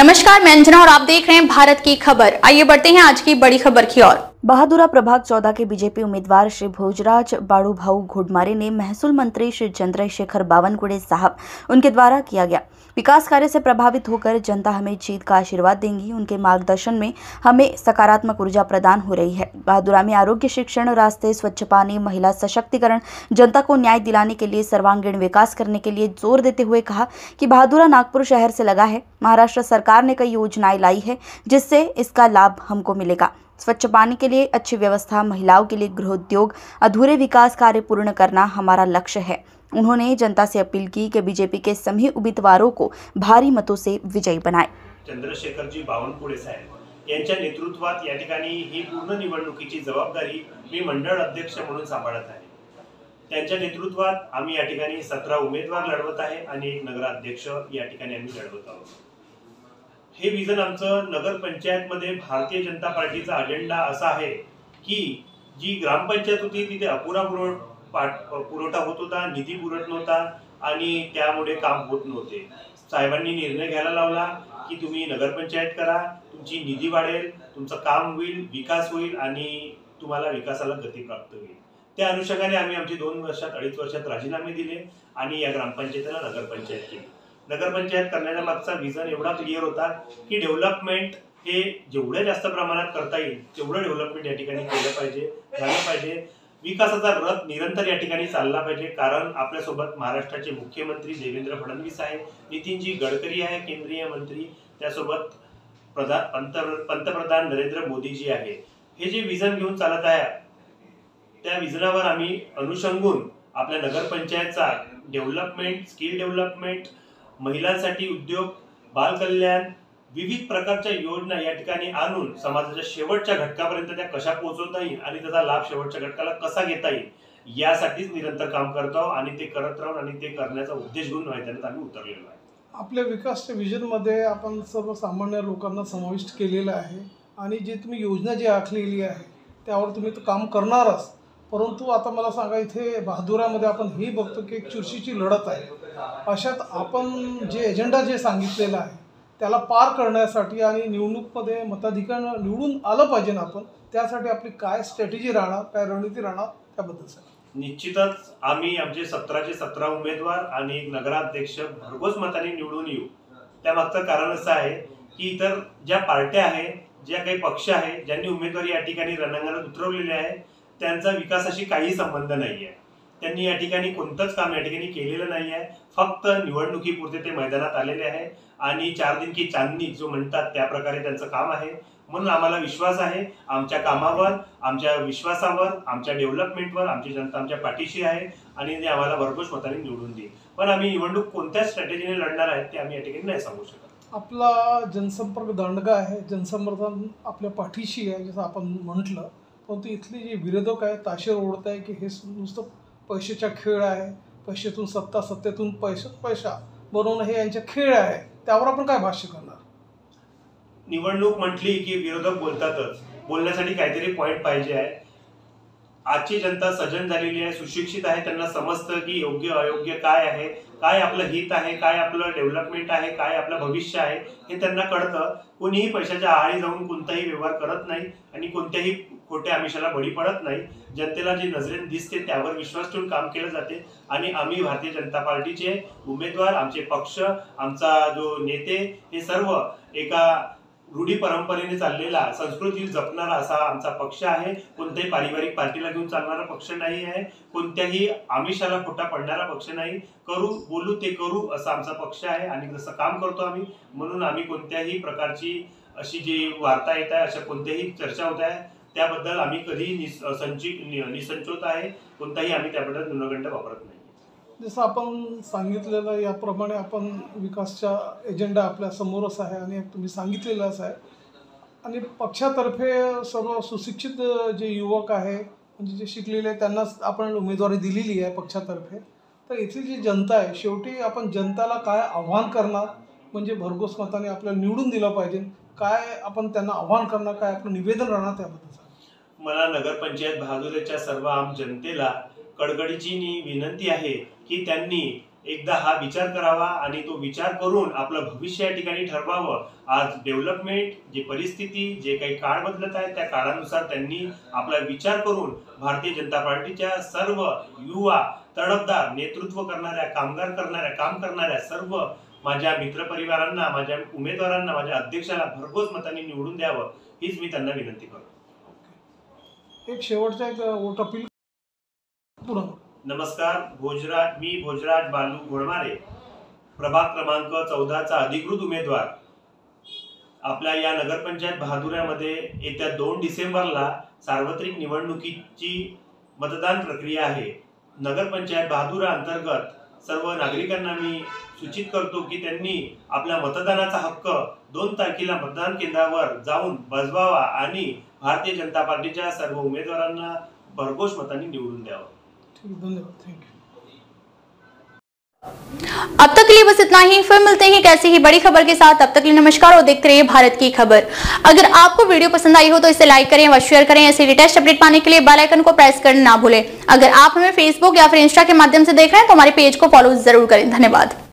नमस्कार, मैं अंजना और आप देख रहे हैं भारत की खबर। आइए बढ़ते हैं आज की बड़ी खबर की ओर। बहादुरा प्रभाग 14 के बीजेपी उम्मीदवार श्री भोजराज बाड़ूभाऊ घुड़मारे ने महसूल मंत्री श्री चंद्रशेखर बावनकुड़े साहब उनके द्वारा किया गया विकास कार्य से प्रभावित होकर जनता हमें जीत का आशीर्वाद देंगी। उनके मार्गदर्शन में हमें सकारात्मक ऊर्जा प्रदान हो रही है। बहादुरा में आरोग्य, शिक्षण, रास्ते, स्वच्छ पानी, महिला सशक्तिकरण, जनता को न्याय दिलाने के लिए सर्वांगीण विकास करने के लिए जोर देते हुए कहा कि बहादुरा नागपुर शहर से लगा है। महाराष्ट्र सरकार ने कई योजनाएं लाई है जिससे इसका लाभ हमको मिलेगा। स्वच्छ पानी के लिए अच्छी व्यवस्था, महिलाओं के लिए गृहोद्योग, अधूरे विकास कार्य पूर्ण करना हमारा लक्ष्य है। उन्होंने जनता से अपील की कि बीजेपी के सभी उम्मीदवारों को भारी मतों से विजयी बनाए। चंद्रशेखरजी बावनकुळे साहेब यांच्या नेतृत्वात या ठिकाणी ही पूर्ण निवडणुकीची जबाबदारी मी मंडळ अध्यक्ष म्हणून सांभाळत आहे। त्यांच्या नेतृत्वात आम्ही या ठिकाणी 17 उमेदवार लढवत आहे आणि एक नगराध्यक्ष या ठिकाणी आम्ही लढवत आहोत। हे विजन आमचं नगर पंचायत मध्ये भारतीय जनता पार्टीचा अजेंडा असा आहे की जी ग्रामपंचायत होती तिथे अपुरा पुरवठा होत होता, निधी पुरत नव्हता आणि त्यामुळे काम होत नव्हते। साहेबांनी निर्णय घ्यायला लावला की तुम्ही नगरपंचायत करा, तुमची निधी वाढेल, तुमचं काम होईल, विकास होईल आणि तुम्हाला विकासाला गती प्राप्त होईल। त्या अनुषंगाने आम्ही आमची 2 वर्षात 2.5 वर्षात राजीनामे दिले आणि या ग्रामपंचायतीला नगरपंचायत केली। नगरपंचायत करण्याचा मागचा विजन एवढा क्लिअर होता की डेव्हलपमेंट हे जेवढे जास्त प्रमाणात करता येईल तेवढं डेव्हलपमेंट या ठिकाणी केलं पाहिजे, झालं पाहिजे। विकासाचा रथ निरंतर या ठिकाणी चालला पाहिजे, कारण आपल्या सोबत महाराष्ट्राचे मुख्यमंत्री देवेंद्र फडणवीस आहे, नितीनजी गडकरी आहे केंद्रीय मंत्री, त्यासोबत पंतप्रधान नरेंद्र मोदीजी आहे। हे जे विजन घेऊन चालत आहे त्या विजनावर आम्ही अनुसंगून आपल्या नगरपंचायतचा डेव्हलपमेंट, स्किल डेव्हलपमेंट, महिलांसाठी उद्योग, बालकल्याण, विविध प्रकारच्या योजना या ठिकाणी आणून समाजाच्या शेवटच्या घटकापर्यंत त्या कशा पोहोचवता येईल आणि त्याचा लाभ शेवटच्या घटकाला कसा घेता येईल यासाठीच निरंतर काम करतो आणि ते करत राहून आणि ते करण्याचा उद्देश घेऊन मैदानात आम्ही उतरलेलो आहे। आपल्या विकासच्या विजन मध्ये आपण सर्वसामान्य लोकांना समाविष्ट केलेलं आहे आणि जे तुम्ही योजना जी आखलेली आहे त्यावर तुम्ही काम करणारच। परंतु आता मला सांगा, इथे बहादुरामध्ये आपण हे बघतो की एक चुरशीची लढत आहे। अशात आपण जे एजेंडा जे सांगितलेलं आहे त्याला पार करण्यासाठी आणि निवडणूकमध्ये मताधिकार निवडून आलं पाहिजे ना, आपण त्यासाठी आपली काय स्ट्रॅटेजी राहणार, काय रणनीती राहणार त्याबद्दल सांगा। निश्चितच आम्ही आमचे 17चे 17 उमेदवार आणि एक नगराध्यक्ष भरघोस मताने निवडून येऊ। त्यामागचं कारण असं आहे की इतर ज्या पार्ट्या आहेत, ज्या काही पक्ष आहेत ज्यांनी उमेदवारी या ठिकाणी रणांगणात उतरवलेले आहे त्यांचा विकासाशी काही संबंध नाही आहे। त्यांनी या ठिकाणी कोणतंच काम या ठिकाणी केलेलं नाही आहे, फक्त निवडणुकीपुरते ते मैदानात आलेले आहे आणि 4 दिन की चांदनी जो म्हणतात त्या प्रकारे त्यांचं काम आहे। म्हणून आम्हाला विश्वास आहे आमच्या कामावर, आमच्या विश्वासावर, आमच्या डेव्हलपमेंटवर आमची जनता आमच्या पाठीशी आहे आणि ते आम्हाला भरघोस मताने निवडून देईल। पण आम्ही निवडणूक कोणत्या स्ट्रॅटेजीने लढणार आहे ते आम्ही या ठिकाणी नाही सांगू शकत। आपला जनसंपर्क दांडगा आहे, जनसमर्थन आपल्या पाठीशी आहे जसं आपण म्हटलं, परंतु इथले जे विरोधक आहेत ताशेर ओढत आहे की हे नुसतं पैशाचा खेळ आहे, पैशातून सत्ता, सत्तेतून पैसा बनवणं हे यांचे खेळ आहे, त्यावर आपण काय भाष्य करणार? निवडणूक म्हटली की विरोधक बोलतातच, बोलण्यासाठी काहीतरी पॉइंट पाहिजे आहे। आजची जनता सजन झालेली आहे, सुशिक्षित आहे, त्यांना समजतं की योग्य अयोग्य काय आहे, काय आपलं हित आहे, काय आपलं डेव्हलपमेंट आहे, काय आपलं भविष्य आहे हे त्यांना कळतं। कोणीही पैशाच्या आहारी जाऊन कोणताही व्यवहार करत नाही आणि कोणत्याही खोट्या आमिषाला बळी पडत नाही। जनतेला जे नजरेने दिसते त्यावर विश्वास ठेवून काम केलं जाते आणि आम्ही भारतीय जनता पार्टीचे उमेदवार, आमचे पक्ष, आमचा जो नेते हे सर्व एका रूढी परंपरेने चाललेला, संस्कृती जपणारा असा आमचा पक्ष आहे। कोणत्याही पारिवारिक पार्टीला घेऊन चालणारा पक्ष नाही आहे, कोणत्याही आमिषाला खोटा पडणारा पक्ष नाही। करू बोलू ते करू असा आमचा पक्ष आहे आणि जसं काम करतो आम्ही, म्हणून आम्ही कोणत्याही प्रकारची अशी जी वार्ता येत आहे, अशा कोणत्याही चर्चा होत आहे त्याबद्दल आम्ही कधी निसंचोत आहे, कोणताही आम्ही त्याबद्दल न्यूनगंड वापरत नाही। जसं आपण सांगितलेलं याप्रमाणे आपण विकासचा एजेंडा आपल्या समोरच आहे आणि तुम्ही सांगितलेलंच आहे आणि पक्षातर्फे सर्व सुशिक्षित जे युवक आहे म्हणजे जे शिकलेले आहे त्यांनाच आपण उमेदवारी दिलेली आहे पक्षातर्फे। तर इथली जी जनता आहे, शेवटी आपण जनताला काय आव्हान करणार, म्हणजे भरघोस मताने आपल्याला निवडून दिलं पाहिजे, काय आपण त्यांना आव्हान करणार, काय आपलं निवेदन राहणार त्याबद्दल सांगा। मला नगरपंचायत बहादुरेच्या सर्व आम जनतेला कडकडीची विनंती आहे की त्यांनी एकदा हा विचार करावा आणि तो विचार करून आपलं भविष्य या ठिकाणी ठरवावं. आज डेव्हलपमेंट, जी परिस्थिती, जे काही काळ बदलत आहे त्या काळानुसार त्यांनी आपला विचार करून भारतीय जनता पार्टीच्या सर्व युवा तडफदार नेतृत्व करणाऱ्या, काम करणाऱ्या सर्व माझ्या मित्रपरिवारांना, माझ्या उमेदवारांना, माझ्या अध्यक्षाला भरघोस मतांनी निवडून द्यावं हीच मी त्यांना विनंती करतो. एक शेवटचा एक वोट अपील पूर्ण. नमस्कार. मी भोजराज बालू घोडमारे, प्रभाग क्रमांक 14 चा अधिकृत उमेदवार. आपल्या या नगरपंचायत बहादुऱ्यामध्ये येत्या 2 डिसेंबरला सार्वत्रिक निवडणुकीची मतदान प्रक्रिया आहे. नगरपंचायत बहादुरा अंतर्गत सर्व नागरिकांना मी सूचित करतो की त्यांनी आपल्या मतदानाचा हक्क 2 तारखेला मतदान केंद्रावर जाऊन बजवावा आणि भारतीय जनता पार्टीच्या सर्व उमेदवारांना भरघोस मतांनी निवडून द्यावं. धन्यवाद. Thank you. अब तक के लिए बस इतना ही. फिर मिलते हैं एक ऐसी ही बड़ी खबर के साथ. तब तक के लिए नमस्कार और देखते रहिए भारत की खबर. अगर आपको वीडियो पसंद आई हो तो इसे लाइक करें व शेयर करें. ऐसे लेटेस्ट अपडेट पाने के लिए बेल आइकन को प्रेस करना ना भूलें. अगर आप हमें फेसबुक या फिर इंस्टा के माध्यम से देख रहे हैं तो हमारे पेज को फॉलो जरूर करें. धन्यवाद.